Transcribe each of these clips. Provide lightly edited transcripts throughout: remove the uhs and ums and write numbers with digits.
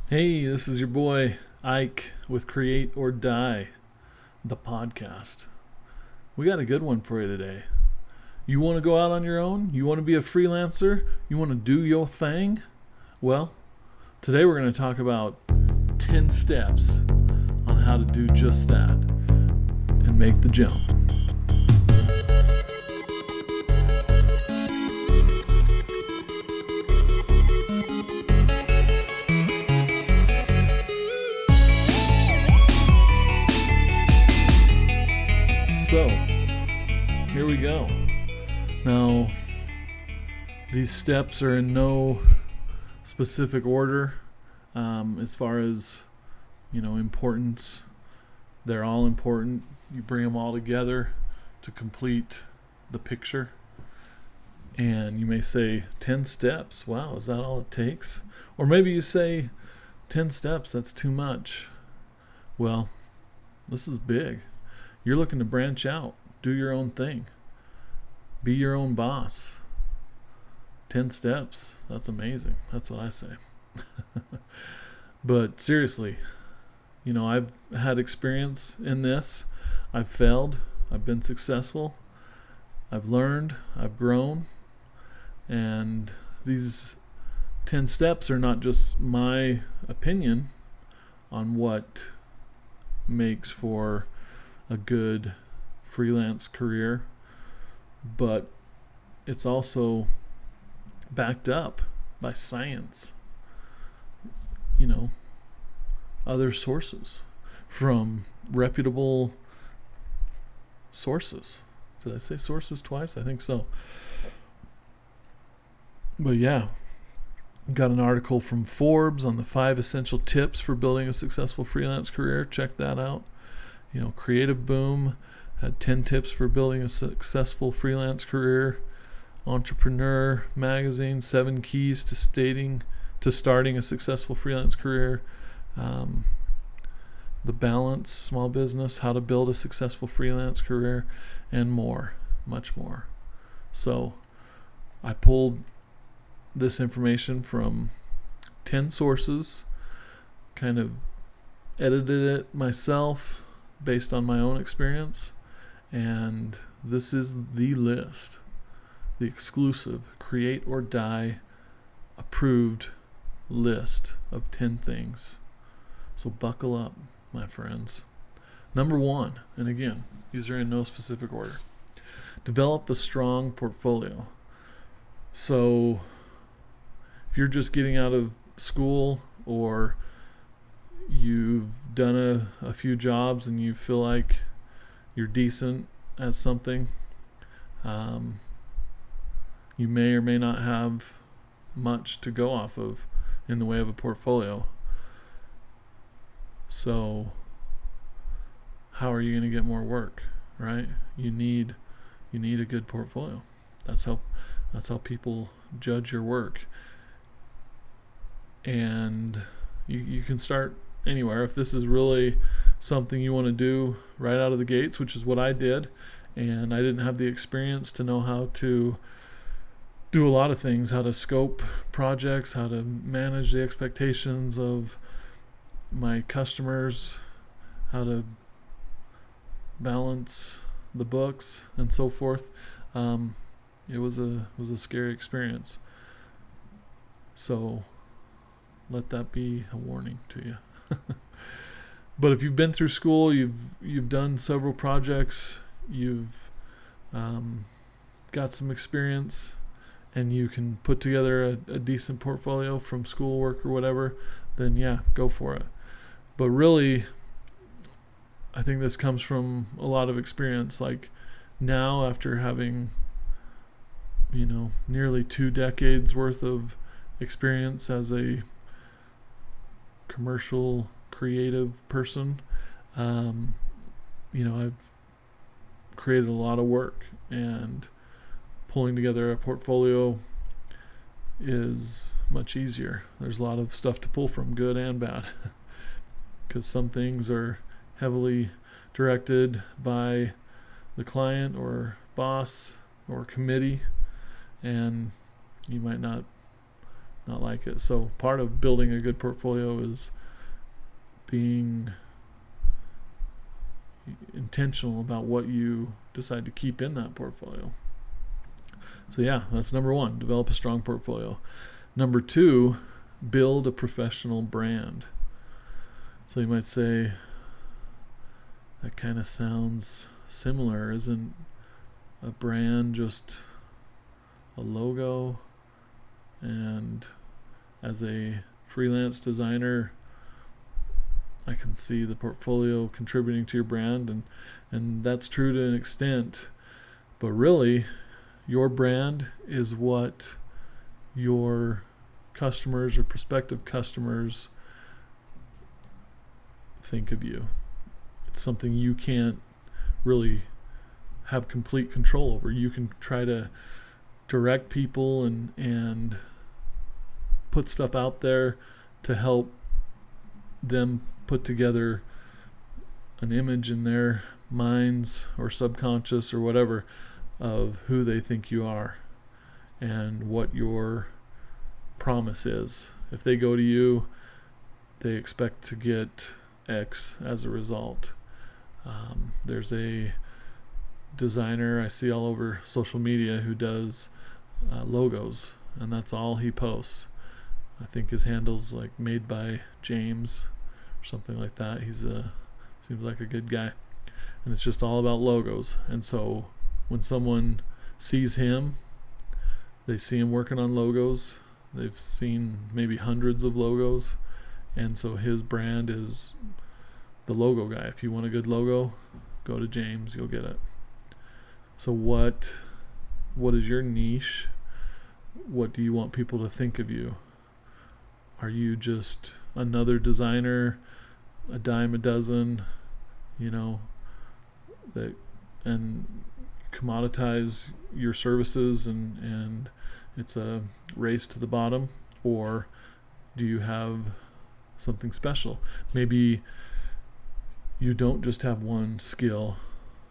Hey, this is your boy Ike with Create or Die, the podcast. We got a good one for you today. You want to go out on your own? You want to be a freelancer? You want to do your thing? Well, today we're going to talk about 10 steps on how to do just that and make the jump. So, here we go. Now, these steps are in no specific order as far as, importance. They're all important. You bring them all together to complete the picture. And you may say, 10 steps. Wow, is that all it takes? Or maybe you say, 10 steps, that's too much. Well, this is big. You're looking to branch out, do your own thing, be your own boss. 10 steps, that's amazing. That's what I say. But seriously, I've had experience in this. I've failed, I've been successful, I've learned, I've grown, and these 10 steps are not just my opinion on what makes for a good freelance career, but it's also backed up by science, other sources from reputable sources. Did I say sources twice? I think so. But yeah, got an article from Forbes on the 5 essential tips for building a successful freelance career. Check that out. Creative Boom had 10 tips for building a successful freelance career. Entrepreneur Magazine, 7 keys to starting a successful freelance career. The Balance, Small Business, How to Build a Successful Freelance Career, and more, much more. So I pulled this information from 10 sources, kind of edited it myself based on my own experience, and this is the list, the exclusive Create or Die approved list of 10 things. So buckle up, my friends. Number 1, and again, these are in no specific order. Develop a strong portfolio. So if you're just getting out of school, or you've done a few jobs and you feel like you're decent at something, you may or may not have much to go off of in the way of a portfolio. So how are you going to get more work, right? You need a good portfolio. That's how people judge your work. And you can start anywhere. If this is really something you want to do right out of the gates, which is what I did, and I didn't have the experience to know how to do a lot of things, how to scope projects, how to manage the expectations of my customers, how to balance the books and so forth. It was a scary experience. So let that be a warning to you. But if you've been through school, you've done several projects, you've got some experience, and you can put together a decent portfolio from schoolwork or whatever, then yeah, go for it. But really, I think this comes from a lot of experience. Like now, after having nearly 2 decades worth of experience as a commercial creative person, I've created a lot of work, and pulling together a portfolio is much easier. There's a lot of stuff to pull from, good and bad, because some things are heavily directed by the client or boss or committee, and you might not not like it. So part of building a good portfolio is being intentional about what you decide to keep in that portfolio. So yeah, that's number one, develop a strong portfolio. Number two, build a professional brand. So you might say, that kind of sounds similar. Isn't a brand just a logo? And as a freelance designer, I can see the portfolio contributing to your brand, and that's true to an extent. But really, your brand is what your customers or prospective customers think of you. It's something you can't really have complete control over. You can try to direct people and put stuff out there to help them put together an image in their minds or subconscious or whatever of who they think you are and what your promise is. If they go to you, they expect to get X as a result. There's a designer I see all over social media who does logos, and that's all he posts. I think his handle's like made by James or something like that. He's seems like a good guy, and it's just all about logos. And so when someone sees him, they see him working on logos. They've seen maybe hundreds of logos, and so his brand is the logo guy. If you want a good logo, go to James, you'll get it. So what is your niche? What do you want people to think of you? Are you just another designer, a dime a dozen, that and commoditize your services and it's a race to the bottom? Or do you have something special? Maybe you don't just have one skill.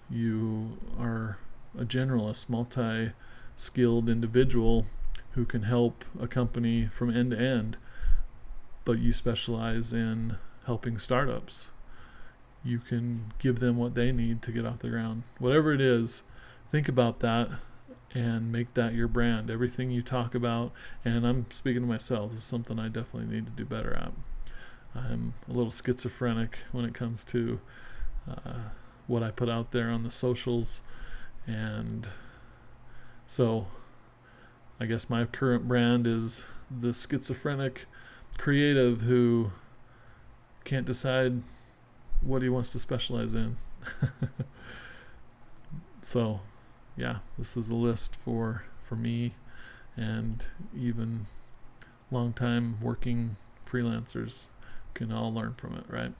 You are a generalist, multi-skilled individual who can help a company from end to end, but you specialize in helping startups. You can give them what they need to get off the ground. Whatever it is, think about that and make that your brand. Everything you talk about, and I'm speaking to myself, is something I definitely need to do better at. I'm a little schizophrenic when it comes to what I put out there on the socials, and so I guess my current brand is the schizophrenic creative who can't decide what he wants to specialize in. So yeah, this is a list for me and even long-time working freelancers can all learn from it, right?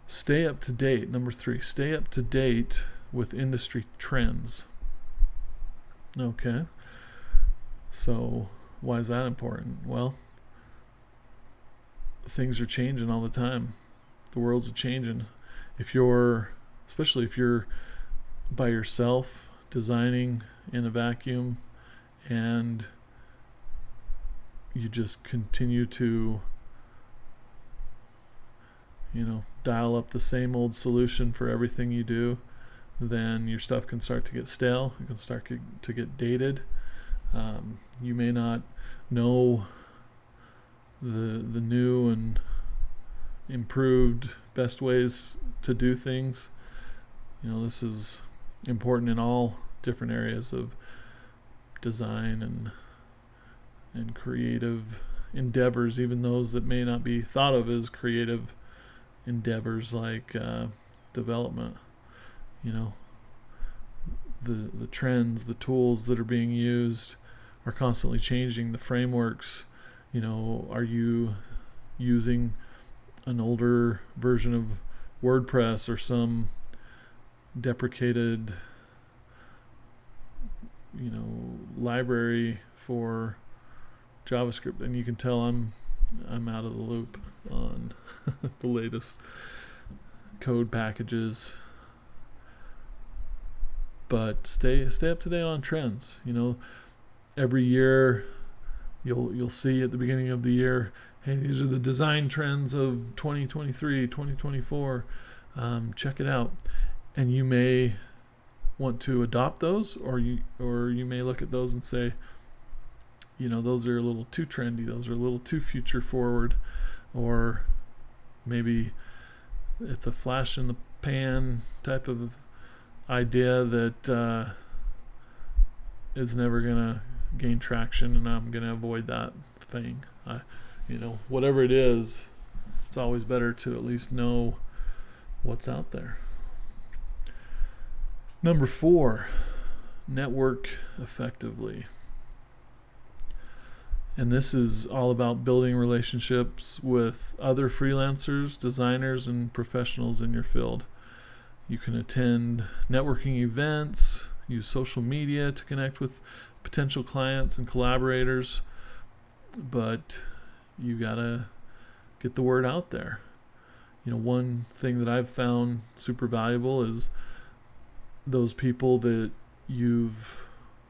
Stay up to date. Number 3, stay up to date with industry trends. Okay. So why is that important? Well, things are changing all the time. The world's changing. Especially if you're by yourself designing in a vacuum and you just continue to dial up the same old solution for everything you do, then your stuff can start to get stale. It can start to get dated. You may not know the new and improved best ways to do things. This is important in all different areas of design and creative endeavors, even those that may not be thought of as creative endeavors like development. The trends, the tools that are being used are constantly changing. The frameworks, are you using an older version of WordPress or some deprecated library for JavaScript? And you can tell I'm out of the loop on the latest code packages. But stay up to date on trends. Every year You'll see at the beginning of the year, hey, these are the design trends of 2023, 2024. Check it out. And you may want to adopt those, or you may look at those and say, those are a little too trendy, those are a little too future forward, or maybe it's a flash in the pan type of idea that is never gonna gain traction, and I'm gonna avoid that thing. Whatever it is, it's always better to at least know what's out there. Number 4, network effectively. And this is all about building relationships with other freelancers, designers, and professionals in your field. You can attend networking events, use social media to connect with potential clients and collaborators, but you gotta get the word out there. One thing that I've found super valuable is those people that you've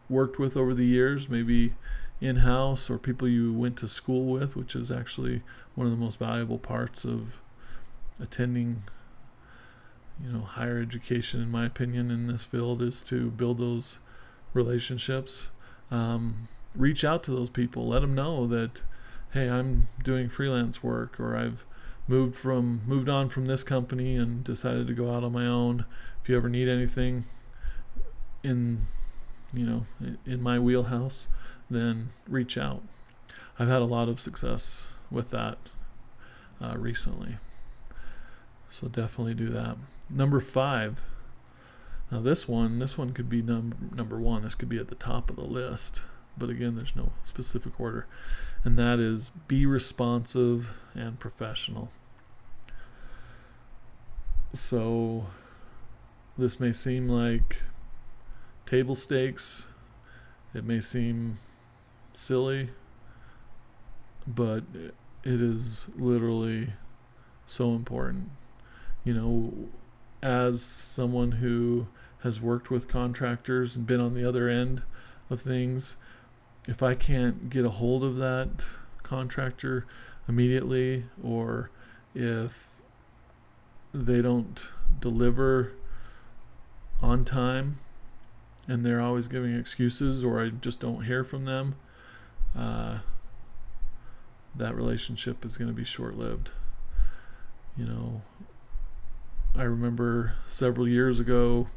worked with over the years, maybe in-house, or people you went to school with, which is actually one of the most valuable parts of attending higher education, in my opinion, in this field, is to build those relationships. Reach out to those people, let them know that, hey, I'm doing freelance work, or I've moved on from this company and decided to go out on my own. If you ever need anything in my wheelhouse, then reach out. I've had a lot of success with that recently, so definitely do that. Number 5. Now this one could be number 1. This could be at the top of the list, but again, there's no specific order, and that is be responsive and professional. So this may seem like table stakes, it may seem silly, but it is literally so important. As someone who has worked with contractors and been on the other end of things, if I can't get a hold of that contractor immediately, or if they don't deliver on time and they're always giving excuses, or I just don't hear from them, that relationship is going to be short-lived. I remember several years ago,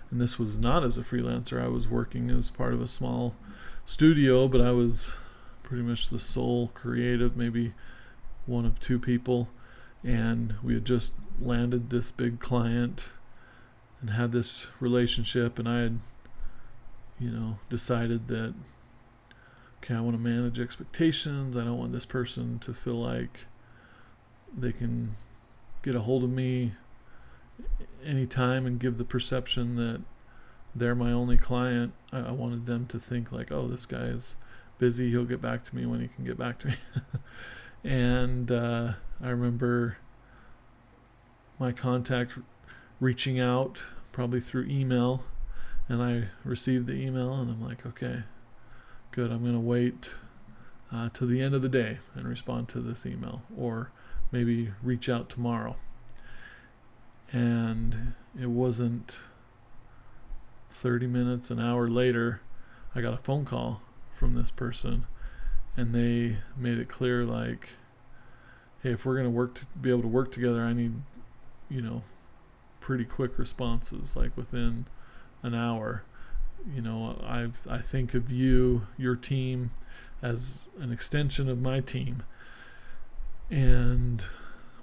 and this was not as a freelancer, I was working as part of a small studio, but I was pretty much the sole creative, maybe one of 2 people, and we had just landed this big client and had this relationship, and I had decided that, okay, I want to manage expectations. I don't want this person to feel like they can get a hold of me anytime and give the perception that they're my only client. I wanted them to think like, oh, this guy is busy, he'll get back to me when he can get back to me. And I remember my contact reaching out, probably through email, and I received the email, and I'm like, okay, good, I'm going to wait to the end of the day and respond to this email, or maybe reach out tomorrow. And it wasn't 30 minutes, an hour later, I got a phone call from this person, and they made it clear, like, hey, if we're going to be able to work together, I need, pretty quick responses, like within an hour. I think of your team, as an extension of my team. And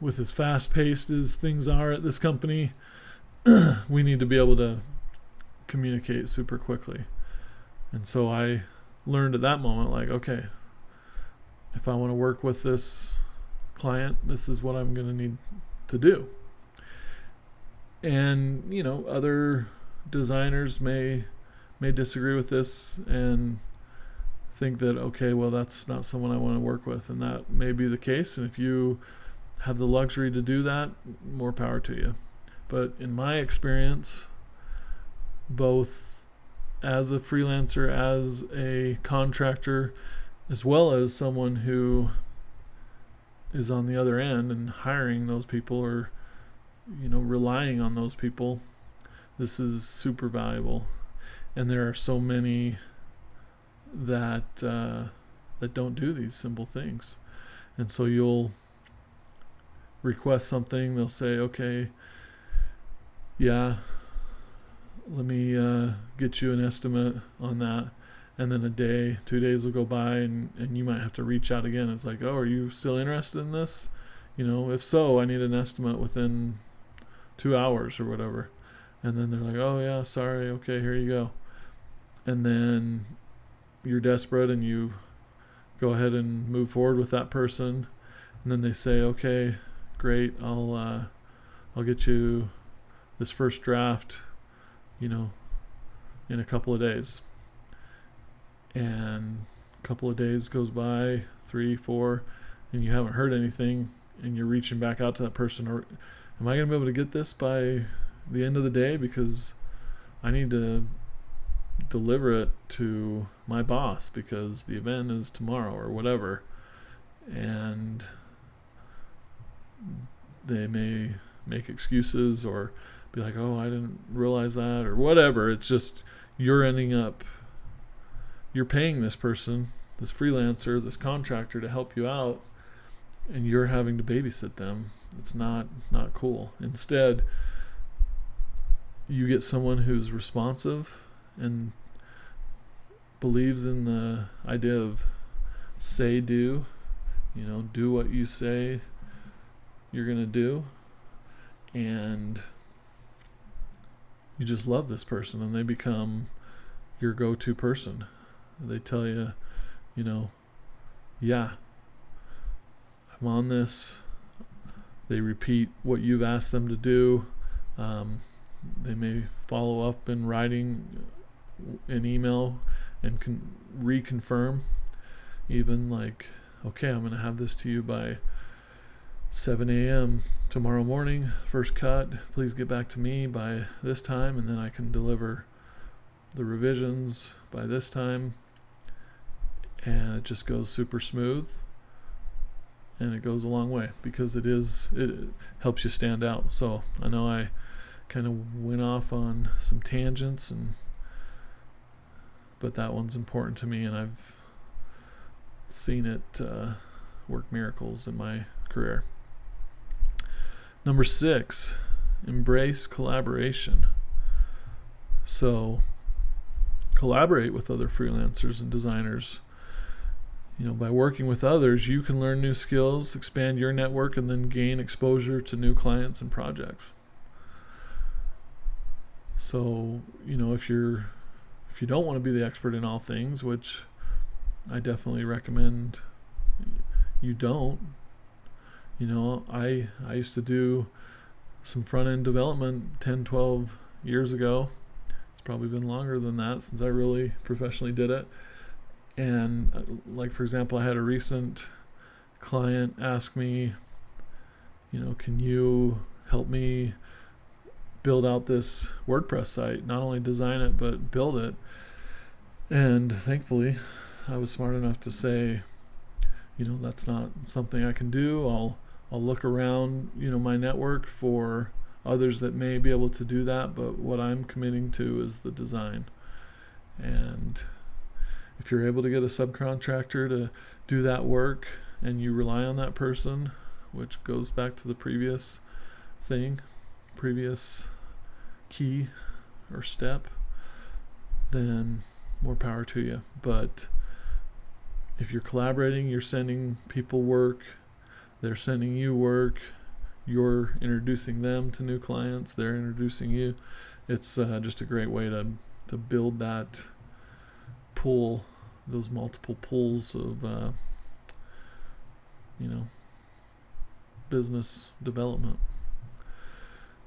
with as fast-paced as things are at this company, we need to be able to communicate super quickly. And so I learned at that moment, like, okay, if I want to work with this client, this is what I'm going to need to do. And, other designers may disagree with this and think that, okay, well, that's not someone I want to work with, and that may be the case. And if you have the luxury to do that, more power to you. But in my experience, both as a freelancer, as a contractor, as well as someone who is on the other end and hiring those people, or relying on those people. This is super valuable, and there are so many that don't do these simple things. And so you'll request something, they'll say, okay, yeah, let me get you an estimate on that. And then 2 days will go by, and you might have to reach out again. It's like, oh, are you still interested in this? If so, I need an estimate within 2 hours or whatever. And then they're like, oh yeah, sorry, okay, here you go. And then you're desperate and you go ahead and move forward with that person. And then they say, okay, great, I'll get you this first draft, in a couple of days. And a couple of days goes by, 3, 4, and you haven't heard anything, and you're reaching back out to that person. Or am I going to be able to get this by the end of the day, because I need to deliver it to my boss because the event is tomorrow or whatever. And they may make excuses or be like, oh, I didn't realize that, or whatever. It's just you're paying this person, this freelancer, this contractor to help you out, and you're having to babysit them. It's not cool. Instead, you get someone who's responsive and believes in the idea of say do, do what you say you're going to do, and you just love this person, and they become your go-to person. They tell you, yeah, I'm on this. They repeat what you've asked them to do. They may follow up in writing an email and reconfirm, even like, okay, I'm going to have this to you by 7 a.m. tomorrow morning, first cut. Please get back to me by this time, and then I can deliver the revisions by this time. And it just goes super smooth, and it goes a long way because it helps you stand out. So I know I kind of went off on some tangents, but that one's important to me, and I've seen it work miracles in my career. Number 6, embrace collaboration. So collaborate with other freelancers and designers. By working with others, you can learn new skills, expand your network, and then gain exposure to new clients and projects. So, if you don't want to be the expert in all things, which I definitely recommend you don't. I used to do some front-end development 10, 12 years ago. It's probably been longer than that since I really professionally did it. And like, for example, I had a recent client ask me, can you help me build out this WordPress site? Not only design it, but build it. And thankfully, I was smart enough to say, that's not something I can do. I'll look around, my network for others that may be able to do that, but what I'm committing to is the design. And if you're able to get a subcontractor to do that work and you rely on that person, which goes back to the previous key or step, then more power to you. But if you're collaborating, you're sending people work, they're sending you work, you're introducing them to new clients, they're introducing you. It's just a great way to build that pool, those multiple pools of business development.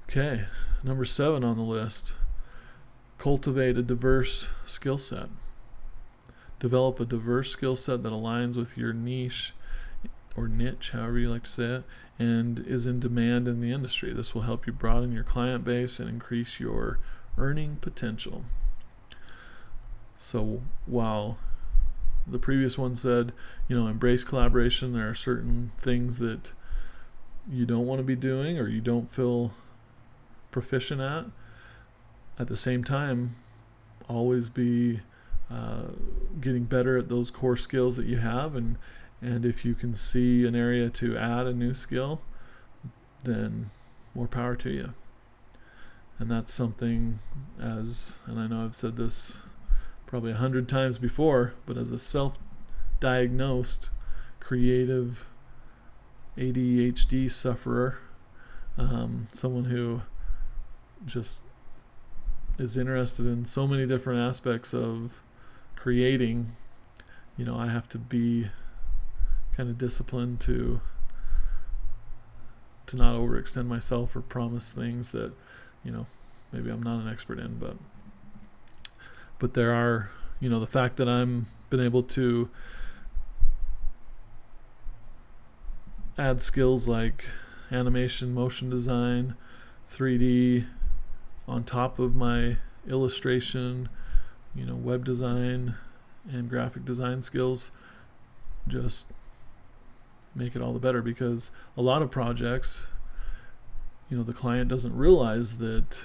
Okay, number 7 on the list, cultivate a diverse skill set. Develop a diverse skill set that aligns with your niche or niche, however you like to say it, and is in demand in the industry. This will help you broaden your client base and increase your earning potential. So while the previous one said, embrace collaboration, there are certain things that you don't want to be doing or you don't feel proficient at. At the same time, always be getting better at those core skills that you have, and if you can see an area to add a new skill, then more power to you. And that's something, and I know I've said this probably 100 times before, but as a self-diagnosed creative ADHD sufferer, someone who just is interested in so many different aspects of creating, I have to be kind of disciplined to not overextend myself or promise things that, maybe I'm not an expert in, but there are, the fact that I'm been able to add skills like animation, motion design, 3D on top of my illustration, web design and graphic design skills, just make it all the better, because a lot of projects, the client doesn't realize that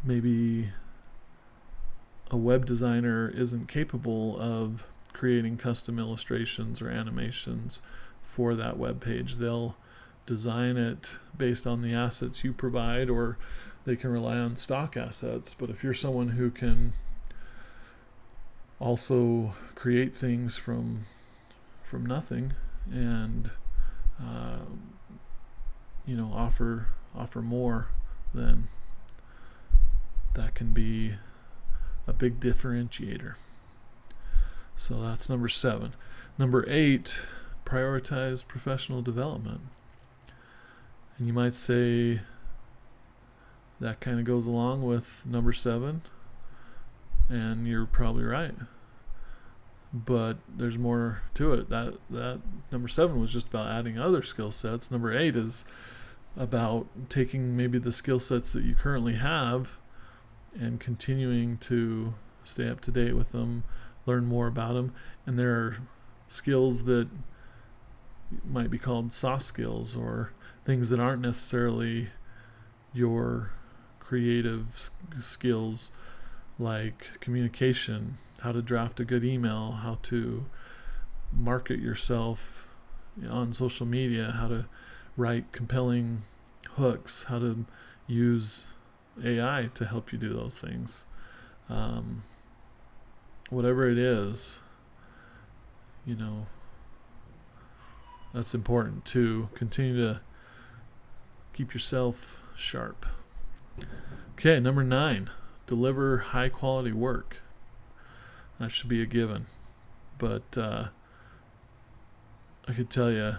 maybe a web designer isn't capable of creating custom illustrations or animations for that web page. They'll design it based on the assets you provide, or they can rely on stock assets. But if you're someone who can also create things from nothing and offer more, then that can be a big differentiator. So that's number 7. Number 8, prioritize professional development. And you might say that kind of goes along with number 7, and you're probably right. But there's more to it. That number 7 was just about adding other skill sets. Number 8 is about taking maybe the skill sets that you currently have and continuing to stay up to date with them, learn more about them. And there are skills that might be called soft skills, or things that aren't necessarily your creative skills, like communication, how to draft a good email, how to market yourself on social media, how to write compelling hooks, how to use AI to help you do those things. Whatever it is, that's important to continue to keep yourself sharp. Okay, number 9, deliver high quality work. That should be a given, but I could tell you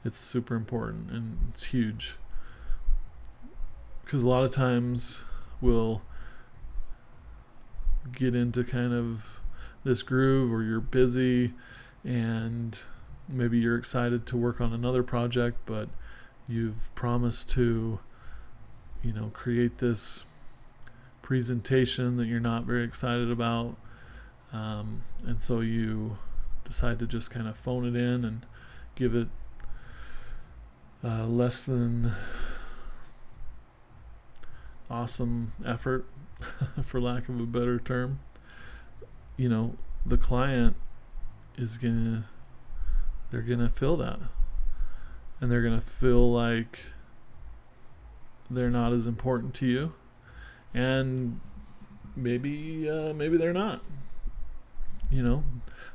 it's super important and it's huge, because a lot of times we'll get into kind of this groove, or you're busy and maybe you're excited to work on another project, but you've promised to create this presentation that you're not very excited about, and so you decide to just kind of phone it in and give it less than awesome effort, for lack of a better term. The client is they're gonna feel that, and they're gonna feel like they're not as important to you, and maybe they're not.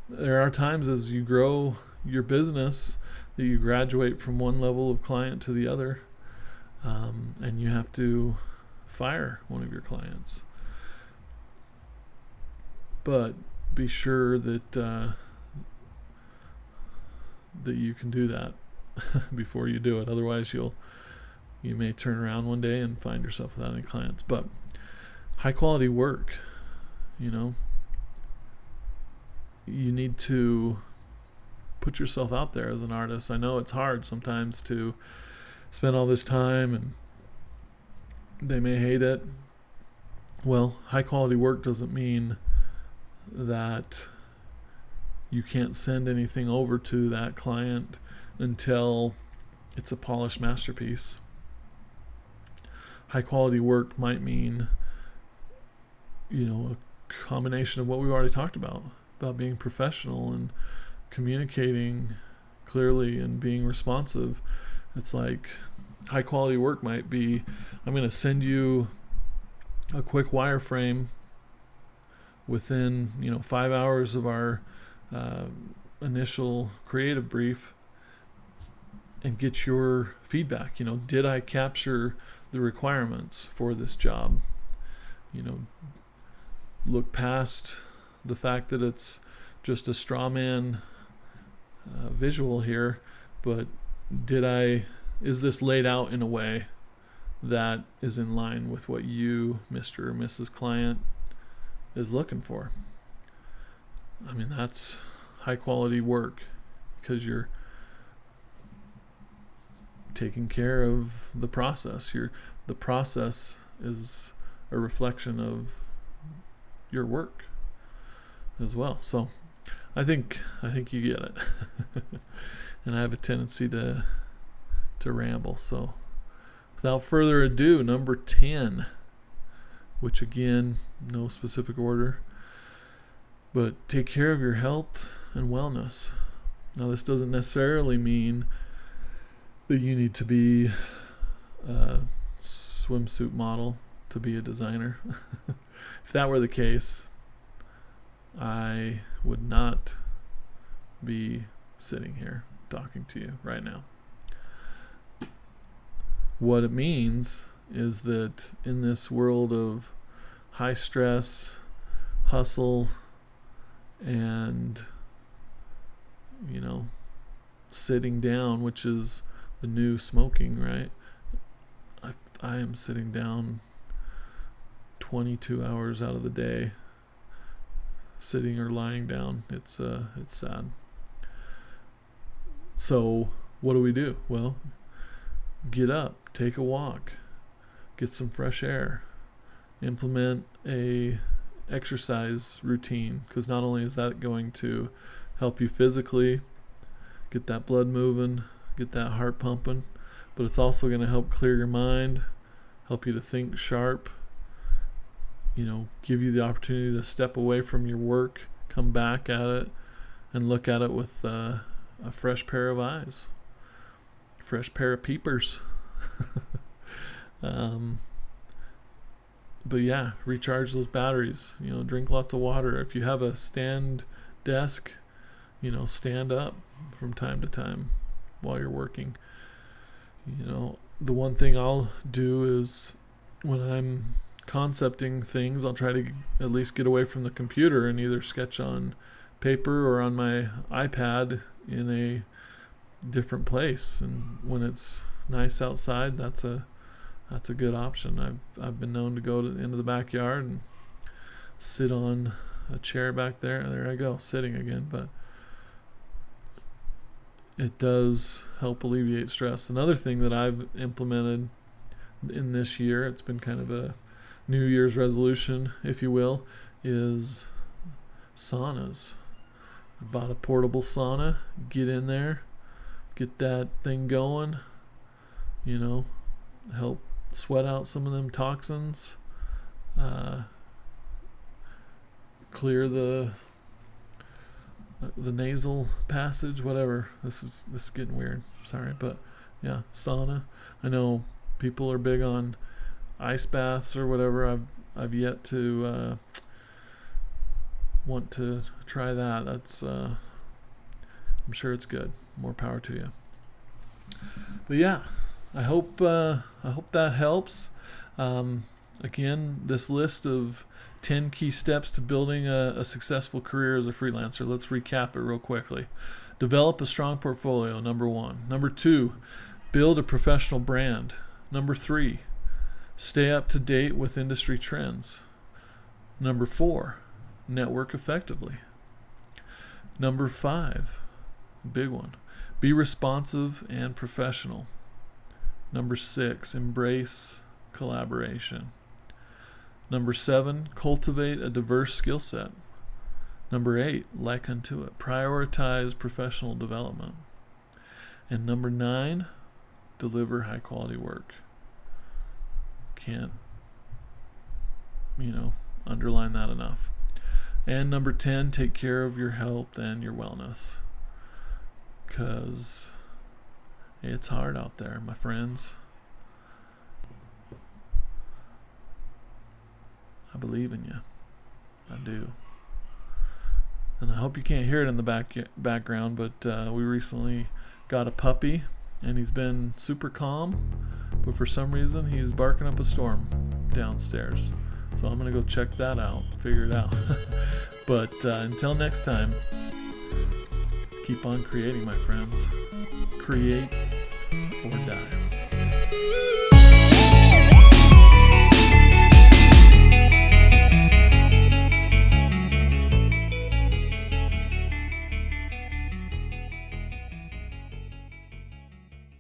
There are times as you grow your business that you graduate from one level of client to the other, and you have to fire one of your clients. But be sure that you can do that before you do it. Otherwise, you may turn around one day and find yourself without any clients. But high quality work, you need to put yourself out there as an artist. I know it's hard sometimes to spend all this time, and they may hate it, Well, high quality work doesn't mean that you can't send anything over to that client until it's a polished masterpiece. High quality work might mean, a combination of what we've already talked about being professional and communicating clearly and being responsive. It's like high quality work might be, I'm going to send you a quick wireframe within 5 hours of our initial creative brief and get your feedback. Did I capture the requirements for this job? Look past the fact that it's just a straw man visual here, but is this laid out in a way that is in line with what you, Mr. or Mrs. Client, is looking for? I mean, that's high quality work, because you're taking care of the process. The process is a reflection of your work as well. So I think you get it. And I have a tendency to ramble. So without further ado, number 10, which again, no specific order, but take care of your health and wellness. Now, this doesn't necessarily mean that you need to be a swimsuit model to be a designer. If that were the case, I would not be sitting here talking to you right now. What it means is that in this world of high stress, hustle, and sitting down, which is the new smoking, right? I am sitting down 22 hours out of the day, sitting or lying down. It's sad. So what do? Well, get up, take a walk, get some fresh air, implement a exercise routine, because not only is that going to help you physically get that blood moving, get that heart pumping, but it's also going to help clear your mind, help you to think sharp, give you the opportunity to step away from your work, come back at it, and look at it with a fresh pair of eyes, fresh pair of peepers. But yeah, recharge those batteries, drink lots of water. If you have a stand desk, stand up from time to time while you're working. The one thing I'll do is when I'm concepting things, I'll try to at least get away from the computer and either sketch on paper or on my iPad in a different place. And when it's nice outside, that's a good option. I've been known to go into the backyard and sit on a chair back there. There I go, sitting again. But it does help alleviate stress. Another thing that I've implemented in this year, it's been kind of a New Year's resolution, if you will, is saunas. I bought a portable sauna. Get in there, get that thing going, help sweat out some of them toxins, clear the nasal passage, whatever. This is getting weird. Sorry, but yeah, sauna. I know people are big on ice baths or whatever. I've yet to want to try that. That's I'm sure it's good. More power to you. But yeah, I hope that helps. Again, this list of 10 key steps to building a successful career as a freelancer. Let's recap it real quickly. Develop a strong portfolio, number 1. Number 2, build a professional brand. Number 3, stay up to date with industry trends. Number 4, network effectively. Number 5, big one, be responsive and professional. Number 6, embrace collaboration. Number 7, cultivate a diverse skill set. Number 8, like unto it, prioritize professional development. And number 9, deliver high quality work. Can't, underline that enough. And number 10, take care of your health and your wellness. 'Cause it's hard out there, my friends. I believe in you. I do. And I hope you can't hear it in the background, but we recently got a puppy, and he's been super calm, but for some reason he's barking up a storm downstairs. So I'm going to go check that out, figure it out. But until next time, keep on creating, my friends. Create or die.